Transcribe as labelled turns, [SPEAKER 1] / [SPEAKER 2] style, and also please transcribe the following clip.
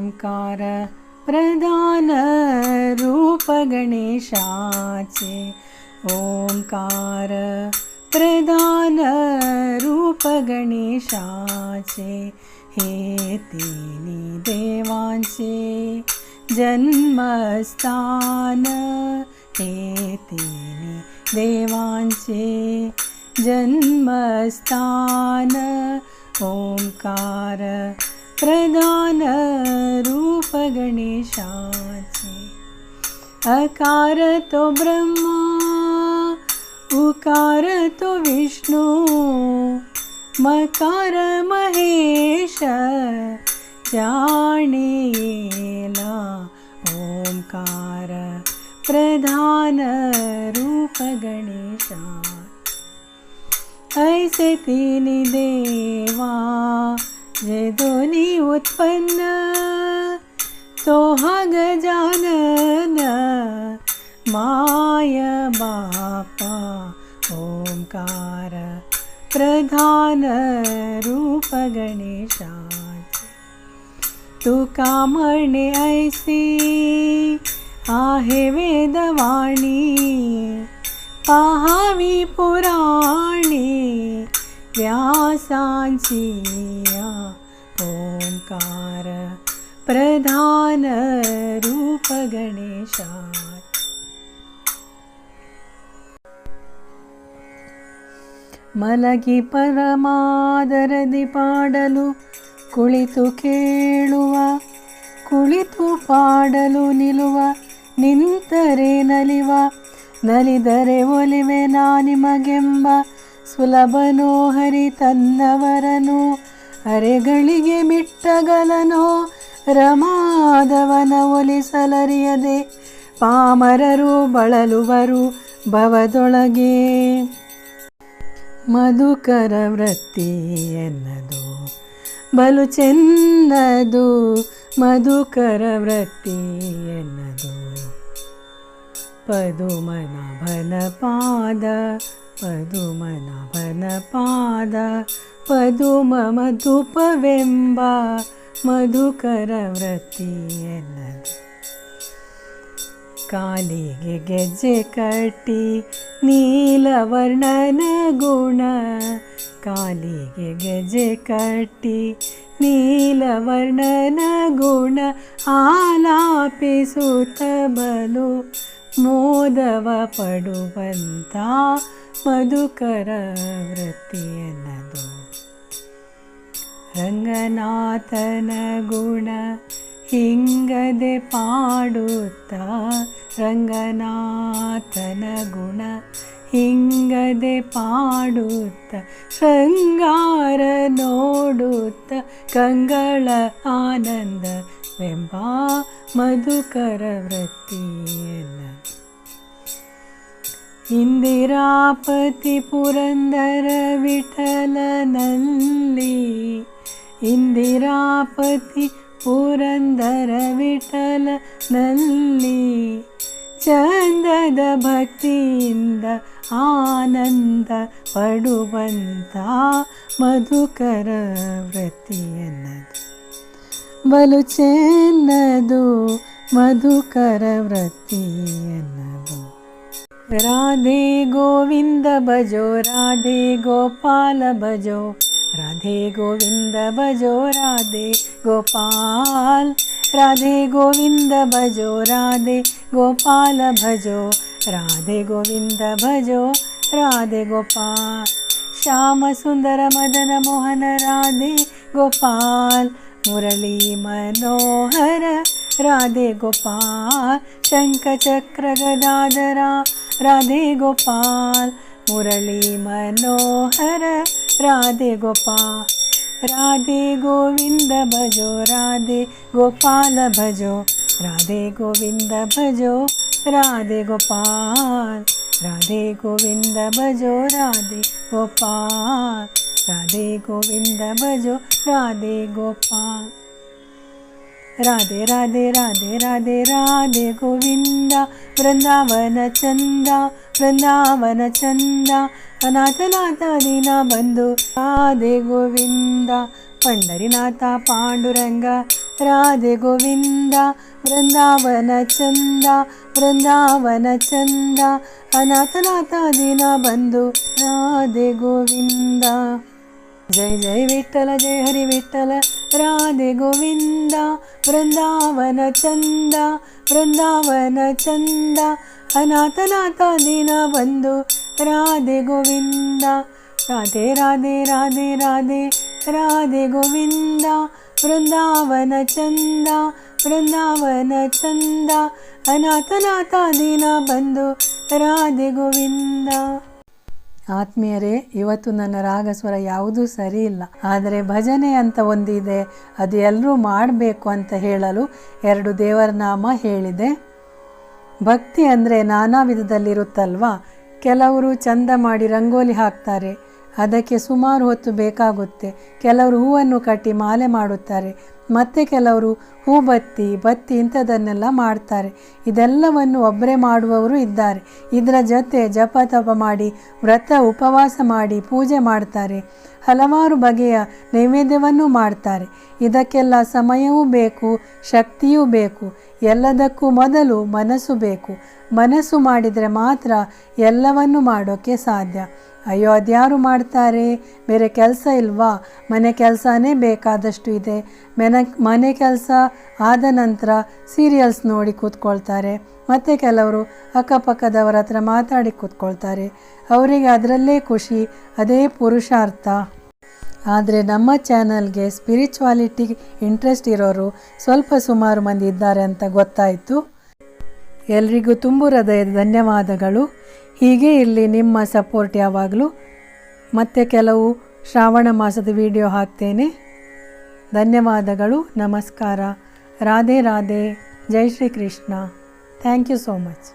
[SPEAKER 1] ओंकार प्रधान रूप गणेशाचे, ओंकार प्रधान रूप गणेशाचे, हे तिन्ही देवांचे जन्मस्थान, हे तिन्ही देवांचे जन्मस्थान, ओंकार प्रधान रूप गणेशाचे। अकार तो ब्रह्मा, उकार तो विष्णु, मकार महेश जाणेला, ओंकार प्रधान रूप गणेशाचे। ऐसे तिन्ही देवा जे दोन्ही उत्पन्न, तो हा गजानन माय बापा, ओंकार प्रधान रूप गणेशाचे। तुका म्हणे ऐसी आहे वेदवाणी, पाहावी पुराणे व्यासांची, ओंकार प्रधान रूप गणेशाचे। ಮಲಗಿ ಪರಮಾದರದಿ ಪಾಡಲು ಕುಳಿತು ಕೇಳುವ, ಕುಳಿತು ಪಾಡಲು ನಿಲ್ಲುವ, ನಿಂತರೆ ನಲಿವ, ನಲಿದರೆ ಒಲಿವೆ ನಾ ನಿಮಗೆಂಬ ಸುಲಭನೋ ಹರಿ ತನ್ನವರನು, ಅರೆಗಳಿಗೆ ಬಿಟ್ಟಗಲನೋ ರಮಾದವನ ಒಲಿಸಲರಿಯದೆ, ಪಾಮರರು ಬಳಲುವರು ಭವದೊಳಗೆ। ಮಧುಕರ ವೃತ್ತಿ ಎನ್ನದು ಬಲು ಚೆನ್ನದು, ಮಧುಕರ ವೃತ್ತಿ ಎನ್ನದು ಪದುಮನಾಭನ ಪಾದ, ಪದುಮನಾಭನ ಪಾದ, ಪದುಮ ಮಧುಪವೆಂಬ ಮಧುಕರ ವೃತ್ತಿ ಎನ್ನದು। ಕಾಲಿಗೆ ಗೆಜ್ಜೆ ಕಟ್ಟಿ ನೀಲವರ್ಣನ ಗುಣ, ಕಾಲಿಗೆ ಗೆಜ್ಜೆ ಕಟ್ಟಿ ನೀಲವರ್ಣನ ಗುಣ, ಆಲಾಪಿಸುತ್ತ ಬಲು ಮೋದವ ಪಡುವಂತ ಮಧುಕರ ವೃತ್ತಿ ಎನ್ನದು। ರಂಗನಾಥನ ಗುಣ ಹಿಂಗದೆ ಪಾಡುತ್ತ, ರಂಗನಾಥನ ಗುಣ ಹಿಂಗದೆ ಪಾಡುತ್ತ, ಶೃಂಗಾರ ನೋಡುತ್ತ ಕಂಗಳ ಆನಂದವೆಂಬ ಮಧುಕರ ವೃತ್ತಿ ಎನ್ನದು। ಇಂದಿರಾಪತಿ ಪುರಂದರ ವಿಠಲನಲ್ಲಿ, ಇಂದಿರಾಪತಿ ಪುರಂದರ ವಿಠಲನಲ್ಲಿ, ಚಂದದ ಭಕ್ತಿಯಿಂದ ಆನಂದ ಪಡುವಂತ ಮಧುಕರ ವೃತ್ತಿ ಎನ್ನದು, ಬಲು ಚೆನ್ನದು ಮಧುಕರ ವೃತ್ತಿ ಎನ್ನದು। ರಾಧೆ ಗೋವಿಂದ ಭಜೋ, ರಾಧೆ ಗೋಪಾಲ ಭಜೋ, ರಾಧೆ ಗೋವಿಂದ ಭಜೋ, ರಾಧೆ ಗೋಪಾಲ್, ರಾಧೆ ಗೋವಿಂದ ಭಜೋ, ರಾಧೆ ಗೋಪಾಲ ಭಜೋ, ರಾಧೆ ಗೋವಿಂದ ಭಜೋ, ರಾಧೆ ಗೋಪಾಲ್। ಶ್ಯಾಮ ಸುಂದರ ಮದನ ಮೋಹನ ರಾಧೆ ಗೋಪಾಲ್, ಮುರಳಿ ಮನೋಹರ ರಾಧೆ ಗೋಪಾಲ್, ಶಂಖ ಚಕ್ರ ಗದಾಧರ ರಾಧೆ ಗೋಪಾಲ್, ಮುರಳಿ ಮನೋಹರ ರಾಧೆ ಗೋಪಾಲ್। ರಾಧೆ ಗೋವಿಂದ ಭಜೋ, ರಾಧೆ ಗೋಪಾಲ ಭಜೋ, ರಾಧೆ ಗೋವಿಂದ ಭಜೋ, ರಾಧೆ ಗೋಪಾಲ್, ರಾಧೆ ಗೋವಿಂದ ಭಜೋ, ರಾಧೆ ಗೋಪಾಲ್, ರಾಧೆ ಗೋವಿಂದ ಭಜೋ, ರಾಧೆ ಗೋಪಾಲ್। ರಾಧೆ ರಾಧೆ ರಾಧೆ ರಾಧೆ ರಾಧೆ ಗೋವಿಂದ, ಬೃಂದಾವನ ಚಂದ, ಬೃಂದಾವನ ಚಂದ, ಅನಾಥನಾಥ ದೀನ ಬಂಧು ರಾಧೆ ಗೋವಿಂದ, ಪಂಡರಿನಾಥ ಪಾಂಡುರಂಗ ರಾಧೆ ಗೋವಿಂದ ಬೃಂದಾವನ ಚಂದ ಬೃಂದಾವನ ಚಂದ ಅನಾಥನಾಥ ದಿನ ಬಂದು ರಾಧೆ ಗೋವಿಂದ. ಜೈ ಜೈ ವಿಠಲ ಜೈ ಹರಿ ವಿಠಲ ರಾಧೆ ಗೋವಿಂದ ಬೃಂದಾವನ ಚಂದ ಬೃಂದಾವನ ಚಂದ ಅನಾಥನಾಥ ದಿನ ಬಂದು ರಾಧೆ ಗೋವಿಂದ. ರಾಧೆ ರಾಧೆ ರಾಧೆ ರಾಧೆ ರಾಧೆ ಗೋವಿಂದ ಬೃಂದಾವನ ಚಂದ ಬೃಂದಾವನ ಚಂದ ಅನಾಥನಾಥ ದಿನ ಬಂದು ರಾಧೆ ಗೋವಿಂದ. ಆತ್ಮೀಯರೇ, ಇವತ್ತು ನನ್ನ ರಾಗಸ್ವರ ಯಾವುದೂ ಸರಿ ಇಲ್ಲ, ಆದರೆ ಭಜನೆ ಅಂತ ಒಂದಿದೆ, ಅದು ಎಲ್ಲರೂ ಮಾಡಬೇಕು ಅಂತ ಹೇಳಲು 2 ದೇವರ ನಾಮ ಹೇಳಿದೆ. ಭಕ್ತಿ ಅಂದರೆ ನಾನಾ ವಿಧದಲ್ಲಿರುತ್ತಲ್ವಾ. ಕೆಲವರು ಚಂದ ಮಾಡಿ ರಂಗೋಲಿ ಹಾಕ್ತಾರೆ, ಅದಕ್ಕೆ ಸುಮಾರು ಹೊತ್ತು ಬೇಕಾಗುತ್ತೆ. ಕೆಲವರು ಹೂವನ್ನು ಕಟ್ಟಿ ಮಾಲೆ ಮಾಡುತ್ತಾರೆ, ಮತ್ತು ಕೆಲವರು ಬತ್ತಿ ಇಂಥದನ್ನೆಲ್ಲ ಮಾಡ್ತಾರೆ. ಇದೆಲ್ಲವನ್ನು ಒಬ್ಬರೇ ಮಾಡುವವರು ಇದ್ದಾರೆ. ಇದರ ಜೊತೆ ಜಪ ತಪ ಮಾಡಿ ವ್ರತ ಉಪವಾಸ ಮಾಡಿ ಪೂಜೆ ಮಾಡ್ತಾರೆ. ಹಲವಾರು ಬಗೆಯ ನೈವೇದ್ಯವನ್ನು ಮಾಡ್ತಾರೆ. ಇದಕ್ಕೆಲ್ಲ ಸಮಯವೂ ಬೇಕು, ಶಕ್ತಿಯೂ ಬೇಕು. ಎಲ್ಲದಕ್ಕೂ ಮೊದಲು ಮನಸ್ಸು ಬೇಕು. ಮನಸ್ಸು ಮಾಡಿದರೆ ಮಾತ್ರ ಎಲ್ಲವನ್ನು ಮಾಡೋಕ್ಕೆ ಸಾಧ್ಯ. ಅಯ್ಯೋ, ಅದ್ಯಾರು ಮಾಡ್ತಾರೆ? ಬೇರೆ ಕೆಲಸ ಇಲ್ವಾ? ಮನೆ ಕೆಲಸನೇ ಬೇಕಾದಷ್ಟು ಇದೆ. ಮನೆ ಕೆಲಸ ಆದ ನಂತರ ಸೀರಿಯಲ್ಸ್ ನೋಡಿ ಕೂತ್ಕೊಳ್ತಾರೆ. ಮತ್ತು ಕೆಲವರು ಅಕ್ಕಪಕ್ಕದವರ ಹತ್ರ ಮಾತಾಡಿ ಕೂತ್ಕೊಳ್ತಾರೆ. ಅವರಿಗೆ ಅದರಲ್ಲೇ ಖುಷಿ, ಅದೇ ಪುರುಷಾರ್ಥ. ಆದರೆ ನಮ್ಮ ಚಾನಲ್ಗೆ ಸ್ಪಿರಿಚುವಾಲಿಟಿ ಇಂಟ್ರೆಸ್ಟ್ ಇರೋರು ಸ್ವಲ್ಪ ಸುಮಾರು ಮಂದಿ ಇದ್ದಾರೆ ಅಂತ ಗೊತ್ತಾಯಿತು. ಎಲ್ರಿಗೂ ತುಂಬು ಹೃದಯದ ಧನ್ಯವಾದಗಳು. ಹೀಗೆ ಇರಲಿ ನಿಮ್ಮ ಸಪೋರ್ಟ್ ಯಾವಾಗಲೂ. ಮತ್ತೆ ಕೆಲವು ಶ್ರಾವಣ ಮಾಸದ ವಿಡಿಯೋ ಹಾಕ್ತೇನೆ. ಧನ್ಯವಾದಗಳು. ನಮಸ್ಕಾರ. ರಾಧೆ ರಾಧೆ. ಜೈ Shri Krishna. Thank you so much.